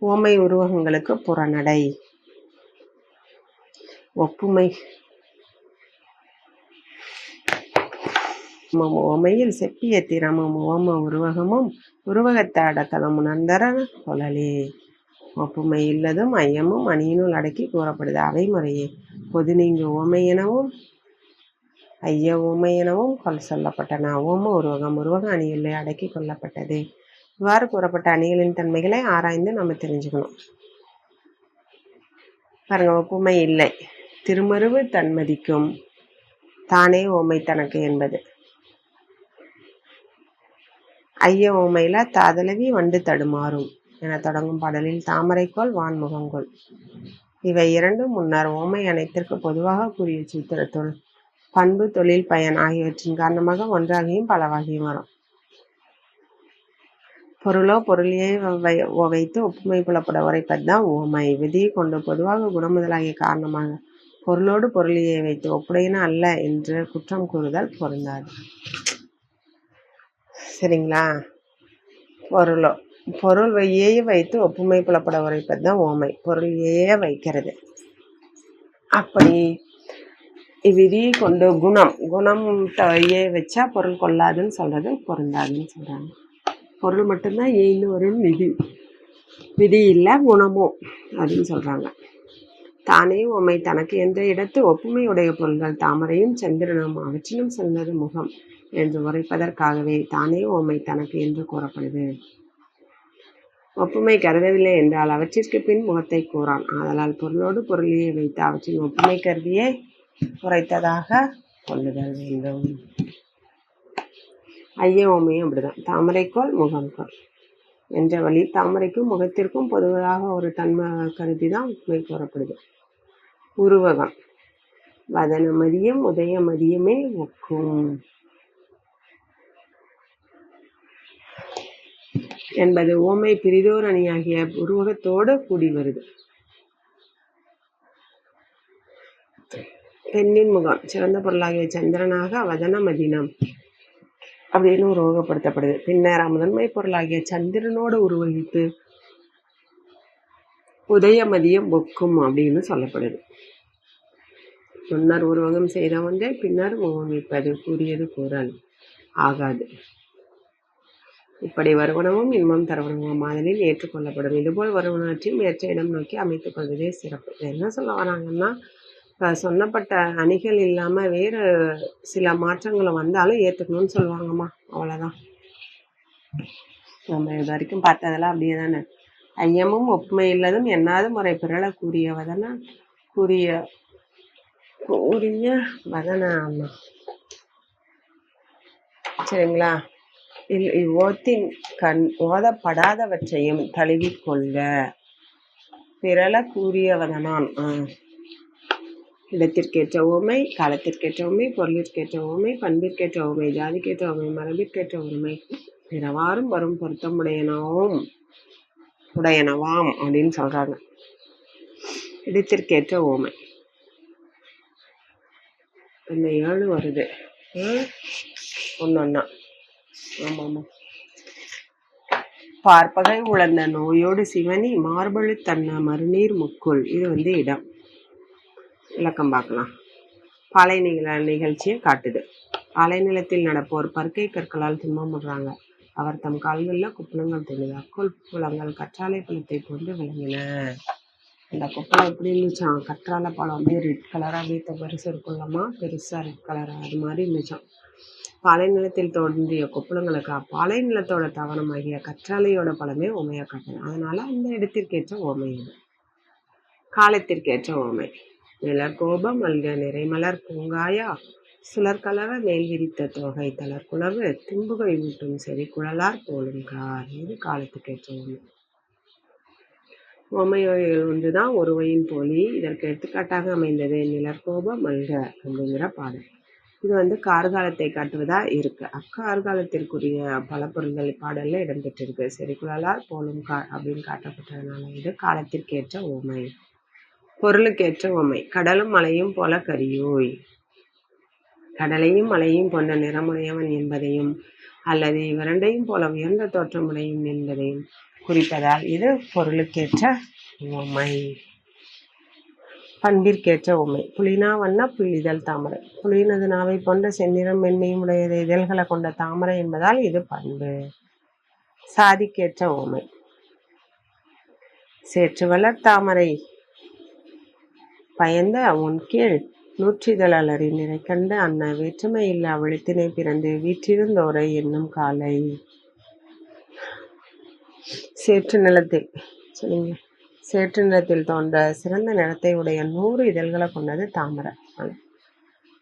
ஓமை உருவகங்களுக்கு புறநடை. ஒப்புமை ஓமையில் செப்பிய திறமும் ஓம உருவகமும் உருவகத்த அடக்கலம் உணர்ந்தர கொளலே. ஒப்புமை இல்லதும் ஐயமும் அணியினுள் அடக்கி கூறப்படுது. அவை முறையே பொது நீங்கு ஓமை எனவும் ஐய ஓமை எனவும் சொல்லப்பட்டன. ஓம உருவகம் உருவக அணியுள்ளே அடக்கி கொள்ளப்பட்டது. இவ்வாறு கூறப்பட்ட அணிகளின் தன்மைகளை ஆராய்ந்து நம்ம தெரிஞ்சுக்கணும். பாருங்க, ஒப்புமை இல்லை. திருமருவு தன்மதிக்கும் தானே ஓமை தனக்கு என்பது. ஐய ஓமையில தாதலவி வண்டு தடுமாறும் என தொடங்கும் பாடலில் தாமரைக்கோள் வான்முகங்கோள் இவை 2 முன்னர் ஓமை அனைத்திற்கு பொதுவாக கூறிய சூத்திரத்துள் பண்பு தொழில் பயன் ஆகியவற்றின் காரணமாக ஒன்றாகியும் பலவாகியும் வரும். பொருளோ பொருளையே வைத்து ஒப்புமை புலப்பட உரைப்பதுதான் ஓமை. விதியை கொண்டு பொதுவாக குணம் முதலாகிய காரணமாக பொருளோடு பொருளையே வைத்து ஒப்புடையன அல்ல என்று குற்றம் கூறுதல் பொருந்தாது. சரிங்களா? பொருள் ஏய வைத்து ஒப்புமை புலப்பட உரைப்பதுதான் ஓமை. பொருள் ஏய வைக்கிறது. அப்படி இவ்விதியை கொண்டு குணம் ஏ வச்சா பொருள் கொள்ளாதுன்னு சொல்றது பொருந்தாதுன்னு சொல்றாங்க. பொருள் மட்டும்தான் ஏன்னு வரும், விதி இல்லை குணமோ அப்படின்னு சொல்றாங்க. தானே ஓமை தனக்கு என்ற இடத்து ஒப்புமையுடைய பொருள்கள் தாமரையும் சந்திரனும் அவற்றிலும் சிறந்தது முகம் என்று உரைப்பதற்காகவே தானே ஓமை தனக்கு என்று கூறப்படுது. ஒப்புமை கருதவில்லை என்றால் அவற்றிற்கு பின் முகத்தை கூறான். ஆதலால் பொருளோடு பொருளையே வைத்து அவற்றின் ஒப்புமை கருதியே உரைத்ததாக கொள்ளுதல் வேண்டும். ஐய ஓமையும் அப்படிதான். தாமரைக்கோள் முகம்கோள் என்ற வழி தாமரைக்கும் முகத்திற்கும் பொதுவாக ஒரு தன்மை கருதிதான் ஒப்புமை கூறப்படுது. உருவகம் வதன மதியம் உதய மதியமே ஒக்கும் என்பது ஓமை பிரிதோர் அணியாகிய உருவகத்தோடு கூடி வருது. பெண்ணின் முகம் சிறந்த பொருளாகிய சந்திரனாக வதன மதினம் அப்படின்னு உருவகப்படுத்தப்படுது. பின்னர் முதன்மை பொருளாகிய சந்திரனோடு உருவகித்து உதய மதியம் ஒக்கும் அப்படின்னு சொல்லப்படுது. முன்னர் உருவகம் செய்த ஒன்றை பின்னர் முகமிப்பது கூறியது கூறல் ஆகாது. இப்படி வருவனவும் இன்பம் தருவனவும் மாதிரில் ஏற்றுக்கொள்ளப்படும். இதுபோல் வருவனவற்றையும் ஏற்ற இடம் நோக்கி அமைத்துக் கொள்வதே சிறப்பு. என்ன சொல்ல வராங்கன்னா, சொன்னப்பட்ட அணிகள் இல்லாம வேறு சில மாற்றங்களும் வந்தாலும் ஏற்றுக்கணும்னு சொல்லுவாங்கம்மா. அவ்வளவுதான். நம்ம இது வரைக்கும் பார்த்ததெல்லாம் அப்படியே தானே. ஐயமும் ஒப்புமை இல்லதும் என்னாவது முறை பிறள கூறிய வதன அம்மா. சரிங்களா? இவ்வோத்தின் ஓதப்படாதவற்றையும் தழுவிக்கொள்க. பிறள கூறியவதனான் இடத்திற்கேற்ற உவமை, காலத்திற்கேற்ற உவமை, பொருளிற்கேற்ற உவமை, பண்பிற்கேற்ற உவமை, ஜாதிக்கேற்ற உவமை, மரபிற்கேற்ற உவமை, பிறவாறும் வரும் உடையனவாம் அப்படின்னு சொல்றாங்க. இடத்திற்கேற்ற உவமை இந்த 7 வருது. ஒன்னொன்னா. ஆமாம். பார்ப்பகை உழந்த நோயோடு சிவனி மார்பழு தன்ன மறுநீர் முக்குள். இது இடம். விளக்கம் பார்க்கலாம். பாலை நிகழ்ச்சியை காட்டுது. பாலை நிலத்தில் நடப்போர் பருக்கை கற்களால் துன்பமுடுறாங்க. அவர் தம் கால்களில் குப்பளங்கள் தெரியுது. அக்குள் குளங்கள் கற்றாழை பழத்தை போன்று விளங்கின. அந்த குப்பளம் எப்படி இருந்துச்சான்? கற்றாழை பழம் அப்படியே ரெட் கலராக அப்படியே பெருசு இருக்குல்லம்மா, பெருசாக ரெட் கலராக அது மாதிரி இருந்துச்சான். பாலை நிலத்தில் தோன்றிய கொப்புளங்களுக்கு பாலை நிலத்தோட தவணமாகிய கற்றாழையோட பழமே ஓமையாக காட்டுது. அதனால அந்த இடத்திற்கேற்ற ஓமை இது. காலத்திற்கேற்ற ஓமை. நிலக்கோபம் அல்க நிறைமலர் பூங்காயா சுழற்கலவ மேல் விரித்த தொகை தளர்குளவு திம்புகை ஊட்டும் செறி குழலார் போலும் கார். இது காலத்துக்கேற்ற ஓமை. ஓமை வகைகள் ஒன்றுதான் ஒருவையின் போலி. இதற்கு எடுத்துக்காட்டாக அமைந்தது நிலக்கோபம் அல்க அப்படிங்கிற பாடல். இது கார்காலத்தை காட்டுவதா இருக்கு. அக்கார்காலத்திற்குரிய பல பொருள்கள் பாடல்ல இடம்பெற்றிருக்கு. செறிகுழலார் போலும் கார் அப்படின்னு காட்டப்பட்டதுனால இது காலத்திற்கேற்ற ஓமை. பொருளுக்கேற்ற ஓமை. கடலும் மலையும் போல கரியோய். கடலையும் மலையும் போன்ற நிறமுடையவன் என்பதையும் அல்லது இவ்விரண்டையும் போல உயர்ந்த தோற்றமுடையும் என்பதையும் குறிப்பதால் இது பொருளுக்கேற்ற ஓமை. பண்பிற்கேற்ற ஓமை. புலினா வண்ண புள்ளிதழ் தாமரை. புலினது நாவை போன்ற செந்நிறம் மென்மையும் உடையது இதழ்களை கொண்ட தாமரை என்பதால் இது பண்பு. சாதிக்கேற்ற ஓமை. சேற்று வளர் தாமரை பயந்த உன் கீழ் நூற்றிதழறி நிறை கண்டு அன்ன வேற்றுமை இல்லா விழுத்தினை பிறந்து வீற்றிருந்தோரை என்னும் காலை. சேற்று நிலத்தில் சரிங்க சேற்று நிலத்தில் தோன்ற சிறந்த நிறத்தை உடைய 100 இதழ்களை கொண்டது தாமரை.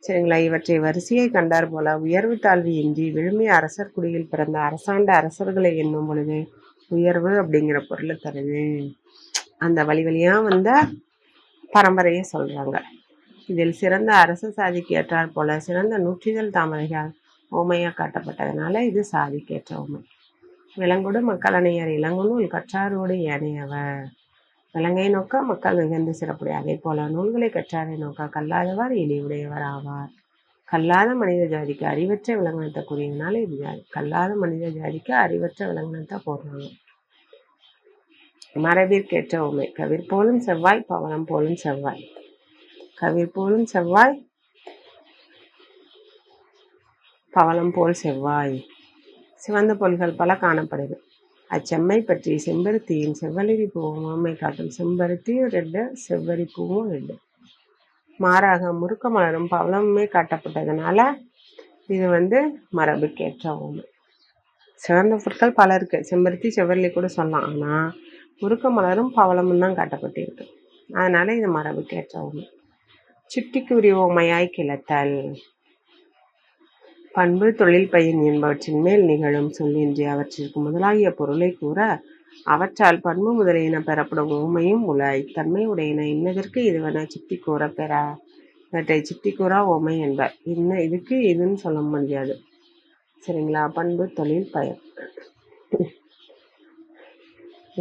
சரிங்களா. இவற்றை வரிசையை கண்டார் போல உயர்வு தாழ்வு இன்றி விழுமிய அரசர் குடியில் பிறந்த அரசாண்ட அரசர்களை எண்ணும் பொழுது உயர்வு அப்படிங்கிற பொருளை தருது. அந்த வழியா வந்த பரம்பரையை சொல்றாங்க. இதில் சிறந்த அரச சாதிக்கு ஏற்றார் போல சிறந்த 100 இதழ் தாமரைகள் ஓமையா காட்டப்பட்டதுனால இது சாதிக்கேற்ற ஓமை. விலங்கோடு மக்கள் அணையர் இளங்குநூல் கற்றாரோடு ஏனையவர். விலங்கை நோக்க மக்கள் மிகுந்து சிறப்புடைய அதே போல நூல்களை கற்றாரை நோக்க கல்லாதவர் இழிவுடையவர் ஆவார். கல்லாத மனித ஜாதிக்கு அறிவற்ற விலங்கினத்தை கூறியதுனால இது ஜாதி. கல்லாத மனித ஜாதிக்கு அறிவற்ற விலங்கினத்தை போடுறாங்க. மரபிற்கேற்ற ஓமை. கவிர் போலும் செவ்வாய் பவளம் போலும் செவ்வாய். கவிர் போலும் செவ்வாய் பவளம் போல் செவ்வாய். சிவந்த பொருள்கள் பல காணப்படுது. அச்செம்மை பற்றி செம்பருத்தியின் செவ்வலிரி பூவும் ஓமை காட்டும். செம்பருத்தியும் ரெட்டு, செவ்வரி பூவும் ரெட்டு. மாறாக முறுக்க மலரும் பவளமுமே காட்டப்பட்டதுனால இது மரபுக்கேற்ற ஓமை. சிவந்த பொருட்கள் பல இருக்கு. செம்பருத்தி செவ்வரளி கூட சொல்லலாம். ஆனா முறுக்க மலரும் பவளமும் தான் காட்டப்பட்டிருக்கு. அதனால இது மரபுக்கேற்ற ஓமை. சுட்டிக்கு உரிய ஓமையாய் கிளத்தல். பண்பு தொழில் பயன் என்பவற்றின் மேல் நிகழும் சொல்லின்றி அவற்றிற்கு முதலாகிய பொருளை கூற அவற்றால் பண்பு முதலியன பெறப்படும் ஓமையும் உள. இத்தன்மை உடையன இன்னதற்கு இதுவென சுட்டி கூற பெற. இவற்றை சுட்டி கூறா ஓமை என்பர். இதுக்கு இதுன்னு சொல்ல முடியாது. சரிங்களா. பண்பு தொழில் பயன்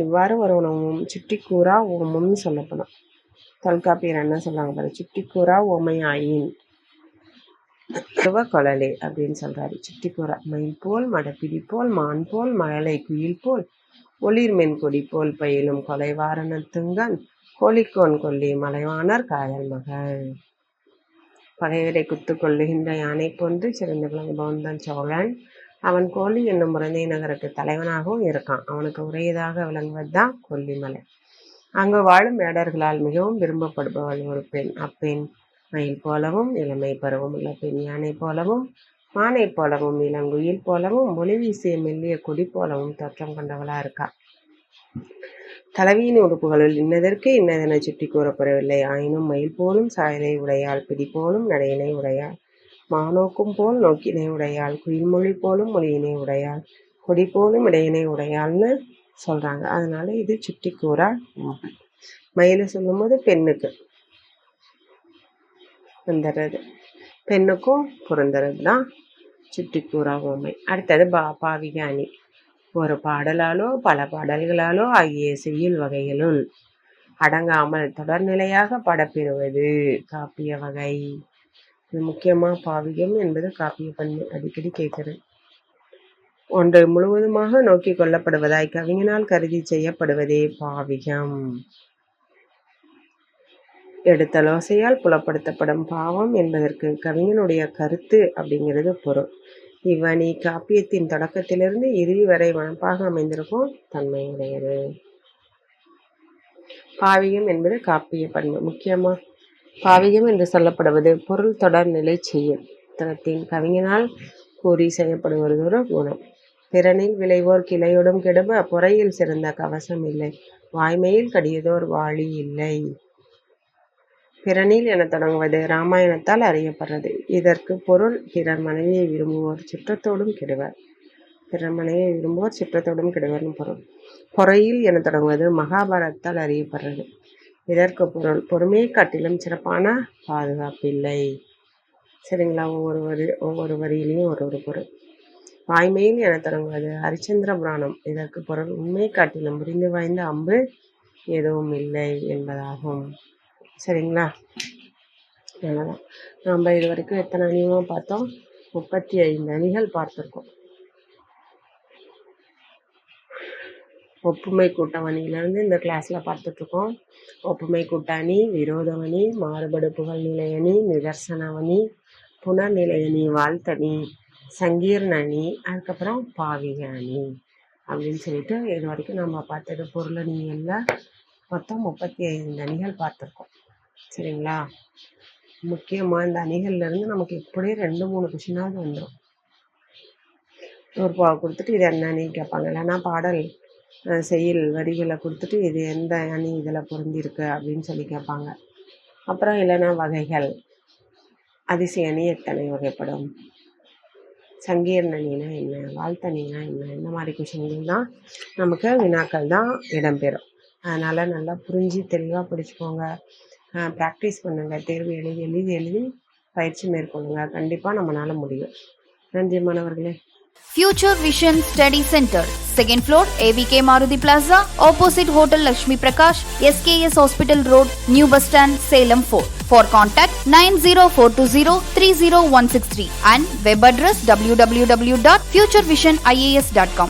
இவ்வாறு ஒரு உணவும் சுட்டி கூறா ஓமம்னு சொல்லப்படும். தொல்காப்பியர் என்ன சொல்றாங்க பாரு. சுட்டி கூறா ஓமை ஆயின் கொழலே அப்படின்னு சொல்றாரு. சுட்டி கூறா. மயில் போல் மடப்பிடி போல் மான் போல் மழலை குயில் போல் ஒளிர் மென்கொடி போல் பயிலும் கொலை வாரணத்துங்கன் கோழிக்கோன் கொல்லி மலைவாணர் காதல் மகள். பகைவரை குத்து கொள்ளுகின்ற யானை போன்று சிறந்த விளங்குபவன் தான் சோழன். அவன் கோழி என்னும் முரந்தை நகருக்கு தலைவனாகவும் இருக்கான். அவனுக்கு உரியதாக விளங்குவதுதான் கொல்லிமலை. அங்கு வாழும் வேடர்களால் மிகவும் விரும்பப்படுபவள் ஒரு பெண். அப்பெண் மயில் போலவும் இளமை பருவம் உள்ள பெண் யானை போலவும் மானை போலவும் இளங்குயில் போலவும் ஒளி வீசிய மெல்லிய கொடி போலவும் தோற்றம் கொண்டவளா இருக்கா. தலைவியின் உறுப்புகளுள் இன்னதற்கு இன்னதென சுட்டி கூறப்படவில்லை. ஆயினும் மயில் போலும் சாயலை உடையாள், பிடி போலும் நடையினை உடையாள், மானோக்கும் போல் நோக்கினை உடையாள், குயில்மொழி போலும் மொழியினை உடையாள், கொடி போலும் இடையினை உடையாள்னு சொல்றாங்க. அதனால இது சுட்டி கூறா. மயிலை சொல்லும் போது பெண்ணுக்கு வந்துடுறது, பெண்ணுக்கும் பொருந்துறது தான் சுட்டி கூறா ஓமை. அடுத்தது பாவிக அணி. ஒரு பாடலாலோ பல பாடல்களாலோ ஆகிய செய்யுள் வகைகளுள் அடங்காமல் தொடர்நிலையாக படப்பெறுவது காப்பிய வகை. இது முக்கியமாக பாவிகம் என்பது காப்பிய பன்மை. அடிக்கடி கேட்குறது. ஒன்றை முழுவதுமாக நோக்கி கொள்ளப்படுவதாய் கவிஞனால் கருதி செய்யப்படுவதே பாவிகம். எடுத்தலோசையால் புலப்படுத்தப்படும் பாவம் என்பதற்கு கவிஞனுடைய கருத்து அப்படிங்கிறது பொருள். இவ்வணி காப்பியத்தின் தொடக்கத்திலிருந்து இறுதி வரை வனப்பாக அமைந்திருக்கும் தன்மையுடையது. பாவிகம் என்பது காப்பிய பண்பு. முக்கியமாக பாவிகம் என்று சொல்லப்படுவது பொருள் தொடர் நிலை செய்யும் தனத்தின் கவிஞனால் கூறி செய்யப்படுவதொரு குணம். பிறனில் விளைவோர் கிளையோடும் கெடுப பொறையில் சிறந்த கவசம் இல்லை, வாய்மையில் கடியதோர் வாழி இல்லை. பிறனில் என தொடங்குவது இராமாயணத்தால் அறியப்படுறது. இதற்கு பொருள் பிறர் மனைவியை விரும்புவோர் சுற்றத்தோடும் கெடுவர். பிறர் மனைவியை விரும்புவோர் சுற்றத்தோடும் கெடுவர்னு பொருள். பொறையில் என தொடங்குவது மகாபாரதத்தால் அறியப்படுறது. இதற்கு பொருள் பொறுமையை காட்டிலும் சிறப்பான பாதுகாப்பில்லை. சரிங்களா? ஒவ்வொரு வரியிலையும் ஒரு பொருள். வாய்மையில் என தொடங்குவது ஹரிச்சந்திர புராணம். இதற்கு பொருள் உண்மையை காட்டிலும் புரிந்து வாய்ந்த அம்பு எதுவும் இல்லை என்பதாகும். சரிங்களா? அவ்வளோதான். நம்ம இது வரைக்கும் எத்தனை அணியமாக பார்த்தோம்? 35 அணிகள் பார்த்துருக்கோம். ஒப்புமை கூட்டவணியிலேருந்து இந்த கிளாஸில் பார்த்துட்ருக்கோம். ஒப்புமை கூட்டணி, விரோதவணி, மாறுபடு புகழ்நிலையணி, நிதர்சனவணி, புனர்நிலையணி, வாழ்த்தணி, சங்கீர்ண அணி, அதுக்கப்புறம் பாவிக அணி அப்படின்னு சொல்லிட்டு இது வரைக்கும் நம்ம பார்த்தது பொருளணிகளில் மொத்தம் 35 அணிகள் பார்த்துருக்கோம். சரிங்களா? முக்கியமாக இந்த அணிகள்லேருந்து நமக்கு எப்படியும் 2-3 கொஷினாவது வந்துடும். ஒரு பாவை கொடுத்துட்டு இது என்ன அணி கேட்பாங்க, இல்லைன்னா பாடல் செய்யுள் வரிகளை கொடுத்துட்டு இது எந்த அணி இதில் பொருந்திருக்கு அப்படின்னு சொல்லி கேட்பாங்க. அப்புறம் இல்லைன்னா வகைகள், அதிசய அணி எத்தனை வகைப்படும், சங்கீர்ண அணினா என்ன, வாழ்த்தணினா என்ன, இந்த மாதிரி கொஷின்கள் தான் நமக்கு வினாக்கள் தான் இடம்பெறும். அதனால் நல்லா புரிஞ்சு தெளிவாக படிச்சுக்கோங்க. ப்ராக்டிஸ் பண்ணுங்கள். தேர்வு எழுதி பயிற்சி மேற்கொள்ளுங்க. கண்டிப்பாக நம்மளால முடியும். நன்றி மாணவர்களே. Future Vision Study Center, 2nd floor, AVK Maruti Plaza, opposite Hotel Lakshmi Prakash, SKS Hospital Road, New Bus Stand, Salem 4. For contact 90420 30163 and web address www.futurevision.ias.com.